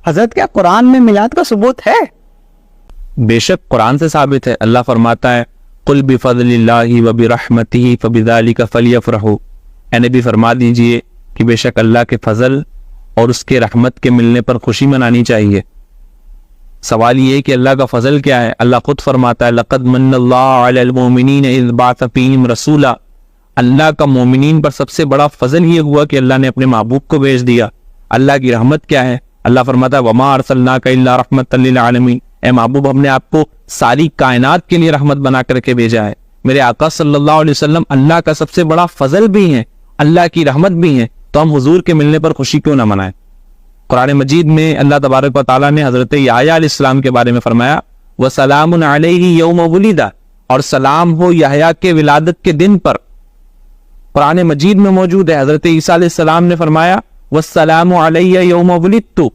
حضرت کیا قرآن میں میلاد کا ثبوت ہے؟ بے شک قرآن سے ثابت ہے. اللہ فرماتا ہے قل بفضل اللہ وبرحمتہ فبذلک فلیفرحوا، اے نبی فرما دیجئے کہ بے شک اللہ کے فضل اور اس کے رحمت کے ملنے پر خوشی منانی چاہیے. سوال یہ ہے کہ اللہ کا فضل کیا ہے؟ اللہ خود فرماتا ہے لقد من اللہ علی المؤمنین اذ بعث فیہم رسولا. اللہ کا مومنین پر سب سے بڑا فضل یہ ہوا کہ اللہ نے اپنے محبوب کو بھیج دیا. اللہ کی رحمت کیا ہے؟ اللہ فرماتا ہے وما ارسلناک الا رحمتا للعالمین، اے محبوب ہم نے آپ کو ساری کائنات کے لیے رحمت بنا کر کے بھیجا ہے. میرے آقا صلی اللہ علیہ وسلم اللہ کا سب سے بڑا فضل بھی ہیں، اللہ کی رحمت بھی ہیں، تو ہم حضور کے ملنے پر خوشی کیوں نہ منائیں؟ قرآن مجید میں اللہ تبارک و تعالیٰ نے حضرت یحییٰ علیہ السلام کے بارے میں فرمایا وَسَلَامٌ عَلَيْهِ يَوْمَ وُلِدَ، اور سلام ہو یحییٰ کے ولادت کے دن پر. قرآن مجید میں موجود ہے. حضرت عیسیٰ علیہ السلام نے فرمایا وَالسَّلَامُ عَلَيَّ يَوْمَ وُلِدتُّ،